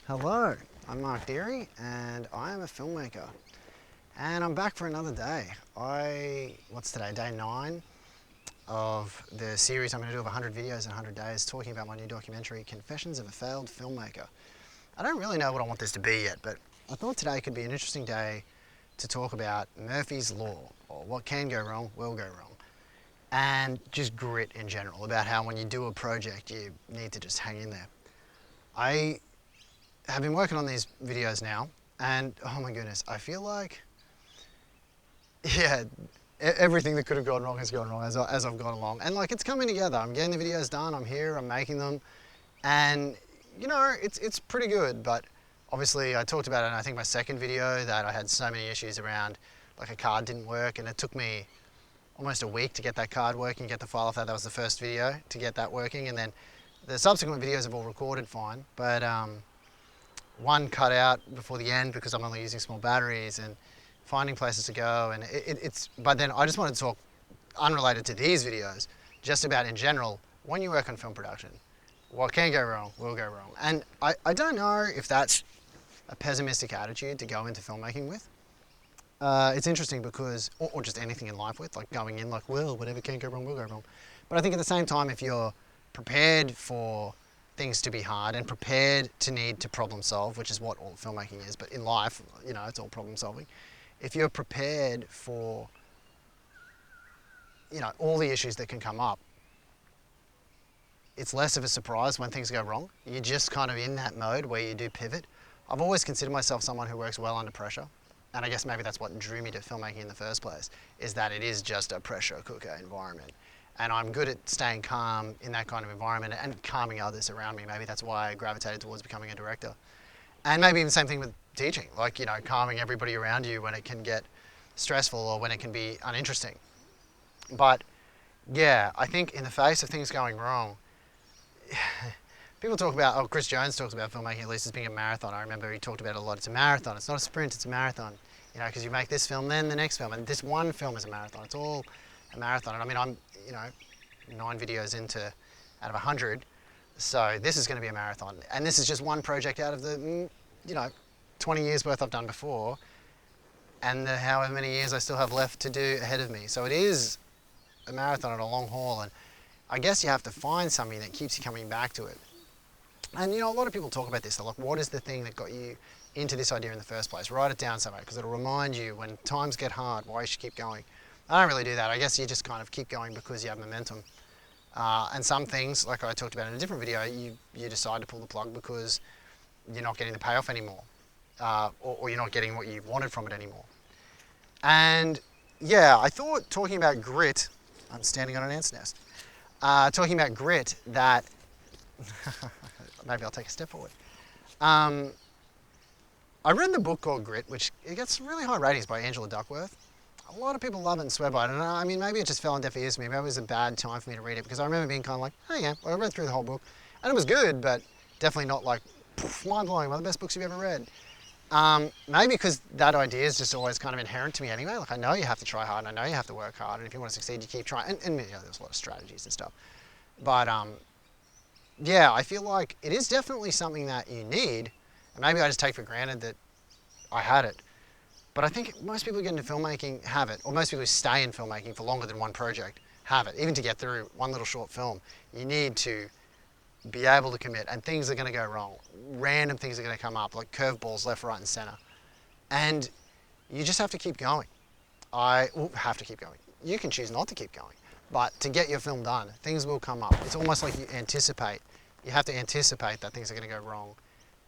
Hello, I'm Mark Deere and I am a filmmaker and I'm back for another day. What's today, day 9 of the series I'm going to do of 100 videos in 100 days talking about my new documentary, Confessions of a Failed Filmmaker. I don't really know what I want this to be yet, but I thought today could be an interesting day to talk about Murphy's Law, or what can go wrong will go wrong, and just grit in general, about how when you do a project you need to just hang in there. I have been working on these videos now, and oh my goodness, I feel like, yeah, everything that could have gone wrong has gone wrong as I've gone along. And like, it's coming together. I'm getting the videos done, I'm here, I'm making them, and you know, it's pretty good. But obviously I talked about it in I think my second video that I had so many issues around, like a card didn't work, and it took me almost a week to get that card working, get the file off that. That was the first video to get that working, and then the subsequent videos have all recorded fine, but one cut out before the end because I'm only using small batteries, and finding places to go, and but then I just wanted to talk, unrelated to these videos, just about in general, when you work on film production, what can go wrong will go wrong. And I don't know if that's a pessimistic attitude to go into filmmaking with. It's interesting because, or just anything in life with, like going in like, well, whatever can go wrong will go wrong. But I think at the same time, if you're prepared for things to be hard and prepared to need to problem solve, which is what all filmmaking is, but in life, you know, it's all problem solving. If you're prepared for, you know, all the issues that can come up, it's less of a surprise when things go wrong. You're just kind of in that mode where you do pivot. I've always considered myself someone who works well under pressure. And I guess maybe that's what drew me to filmmaking in the first place, is that it is just a pressure cooker environment. And I'm good at staying calm in that kind of environment and calming others around me. Maybe that's why I gravitated towards becoming a director. And maybe even the same thing with teaching, like, you know, calming everybody around you when it can get stressful or when it can be uninteresting. But yeah, I think in the face of things going wrong, people talk about, oh, Chris Jones talks about filmmaking at least as being a marathon. I remember he talked about it a lot. It's a marathon. It's not a sprint, it's a marathon. You know, because you make this film, then the next film, and this one film is a marathon. It's all a marathon. And I mean, I'm, you know, 9 videos out of 100, so this is going to be a marathon. And this is just one project out of the, you know, 20 years worth I've done before, and the however many years I still have left to do ahead of me. So it is a marathon and a long haul, and I guess you have to find something that keeps you coming back to it. And you know, a lot of people talk about this. They're like, what is the thing that got you into this idea in the first place? Write it down somewhere, because it'll remind you when times get hard why you should keep going. I don't really do that. I guess you just kind of keep going because you have momentum. And some things, like I talked about in a different video, you decide to pull the plug because you're not getting the payoff anymore, or you're not getting what you wanted from it anymore. And yeah, I thought talking about grit, I'm standing on an ant's nest, talking about grit, that maybe I'll take a step forward. I read the book called Grit, which it gets really high ratings by Angela Duckworth. A lot of people love it and swear by it, and I mean, maybe it just fell on deaf ears to me. Maybe it was a bad time for me to read it, because I remember being kind of like, oh yeah, well, I read through the whole book, and it was good, but definitely not like, mind-blowing, one of the best books you've ever read. Maybe because that idea is just always kind of inherent to me anyway. Like, I know you have to try hard, and I know you have to work hard, and if you want to succeed, you keep trying. And you know, there's a lot of strategies and stuff. But yeah, I feel like it is definitely something that you need, and maybe I just take for granted that I had it. But I think most people who get into filmmaking have it, or most people who stay in filmmaking for longer than one project have it. Even to get through one little short film, you need to be able to commit, and things are going to go wrong. Random things are going to come up, like curveballs left, right, and center. And you just have to keep going. Have to keep going. You can choose not to keep going, but to get your film done, things will come up. It's almost like you anticipate. You have to anticipate that things are going to go wrong,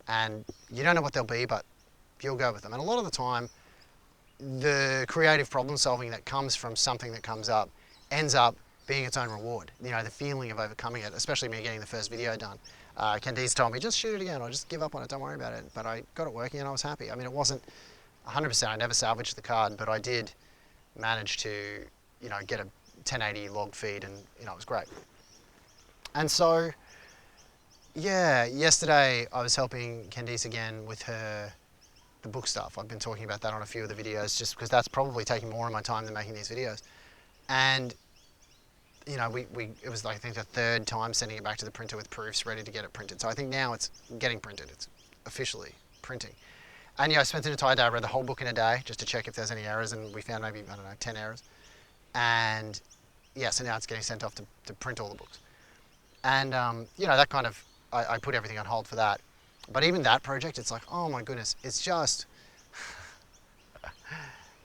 and you don't know what they'll be, but you'll go with them. And a lot of the time, the creative problem solving that comes from something that comes up ends up being its own reward. You know, the feeling of overcoming it, especially me getting the first video done. Candice told me, just shoot it again, or just give up on it, don't worry about it. But I got it working and I was happy. I mean, it wasn't 100%, I never salvaged the card, but I did manage to, you know, get a 1080 log feed, and, you know, it was great. And so, yeah, yesterday I was helping Candice again with the book stuff. I've been talking about that on a few of the videos, just because that's probably taking more of my time than making these videos. And you know, it was, I think, the 3rd time sending it back to the printer with proofs ready to get it printed. So I think now it's getting printed. It's officially printing. And yeah, I spent an entire day, I read the whole book in a day just to check if there's any errors, and we found maybe, I don't know, 10 errors. And yeah, so now it's getting sent off to print all the books. And that kind of, I put everything on hold for that. But even that project, it's like, oh my goodness, it's just,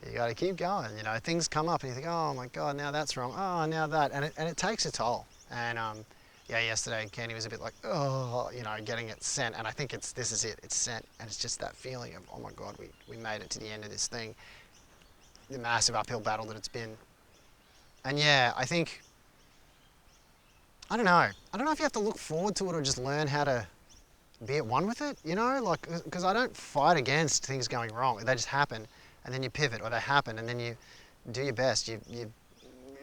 you got to keep going. Things come up and you think, oh my God, now that's wrong. Oh, now that, and it takes a toll. And yesterday Candy was a bit like, oh, getting it sent. And I think this is it. It's sent, and it's just that feeling of, oh my God, we made it to the end of this thing. The massive uphill battle that it's been. And yeah, I think, I don't know if you have to look forward to it or just learn how to be at one with it, because I don't fight against things going wrong. They just happen, and then you pivot, or they happen, and then you do your best. You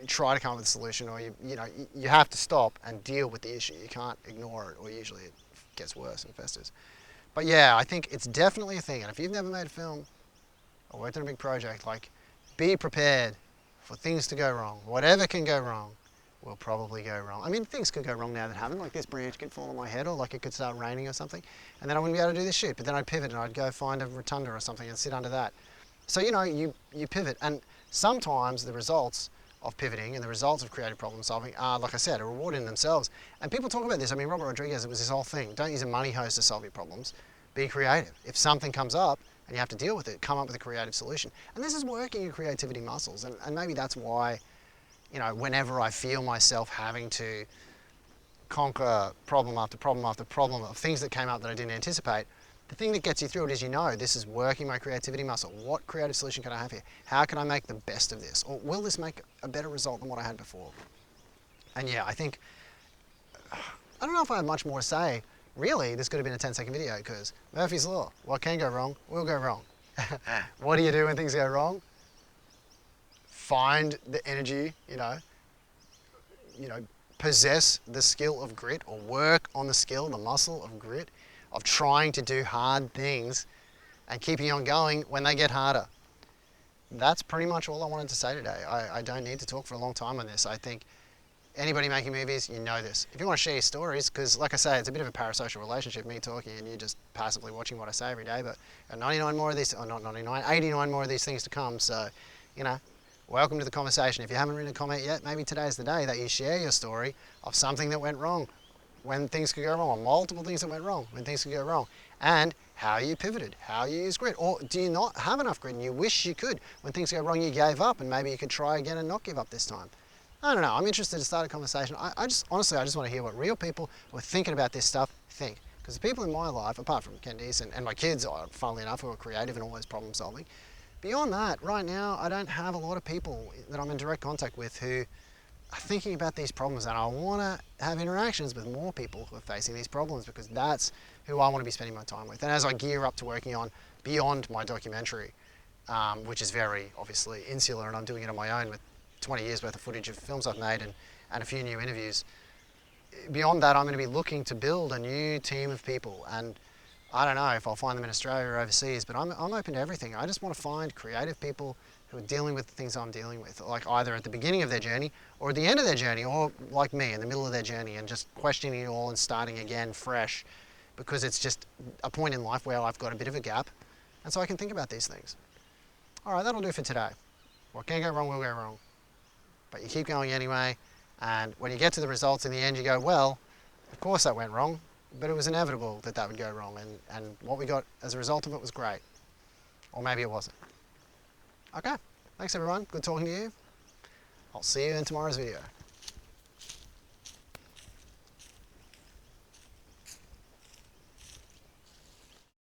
try to come up with a solution, or you have to stop and deal with the issue. You can't ignore it, or usually it gets worse and festers. But yeah, I think it's definitely a thing. And if you've never made a film or worked on a big project, be prepared for things to go wrong. Whatever can go wrong will probably go wrong. I mean, things could go wrong now that haven't, like this branch could fall on my head, or it could start raining or something, and then I wouldn't be able to do this shoot. But then I'd pivot and I'd go find a rotunda or something and sit under that. So you pivot, and sometimes the results of pivoting and the results of creative problem solving are, like I said, a reward in themselves. And people talk about this. I mean, Robert Rodriguez, it was his whole thing. Don't use a money hose to solve your problems. Be creative. If something comes up and you have to deal with it, come up with a creative solution. And this is working your creativity muscles. And maybe that's why, whenever I feel myself having to conquer problem after problem after problem of things that came up that I didn't anticipate, the thing that gets you through it is this is working my creativity muscle. What creative solution can I have here? How can I make the best of this? Or will this make a better result than what I had before? And yeah, I think, I don't know if I have much more to say. Really, this could have been a 10-second video, because Murphy's Law, what can go wrong will go wrong. What do you do when things go wrong? Find the energy, possess the skill of grit, or work on the muscle of grit, of trying to do hard things and keeping on going when they get harder. That's pretty much all I wanted to say today. I don't need to talk for a long time on this. I think anybody making movies, you know this. If you want to share your stories, because like I say, it's a bit of a parasocial relationship, me talking and you just passively watching what I say every day, but 99 more of these, or not 99, 89 more of these things to come, so, welcome to the conversation. If you haven't written a comment yet, maybe today's the day that you share your story of something that went wrong, when things could go wrong, or multiple things that went wrong, when things could go wrong, and how you pivoted, how you used grit, or do you not have enough grit and you wish you could? When things go wrong, you gave up, and maybe you could try again and not give up this time. I don't know, I'm interested to start a conversation. I just want to hear what real people who are thinking about this stuff think. Because the people in my life, apart from Candice and my kids, funnily enough, who are creative and always problem solving, beyond that, right now, I don't have a lot of people that I'm in direct contact with who are thinking about these problems, and I want to have interactions with more people who are facing these problems, because that's who I want to be spending my time with. And as I gear up to working on beyond my documentary, which is very obviously insular, and I'm doing it on my own with 20 years worth of footage of films I've made and a few new interviews. Beyond that, I'm going to be looking to build a new team of people, and I don't know if I'll find them in Australia or overseas, but I'm open to everything. I just want to find creative people who are dealing with the things I'm dealing with, like either at the beginning of their journey or at the end of their journey, or like me, in the middle of their journey, and just questioning it all and starting again fresh, because it's just a point in life where I've got a bit of a gap, and so I can think about these things. All right, that'll do for today. What can go wrong will go wrong, but you keep going anyway, and when you get to the results in the end, you go, well, of course that went wrong, but it was inevitable that would go wrong, and what we got as a result of it was great. Or maybe it wasn't. Okay, thanks everyone, good talking to you. I'll see you in tomorrow's video.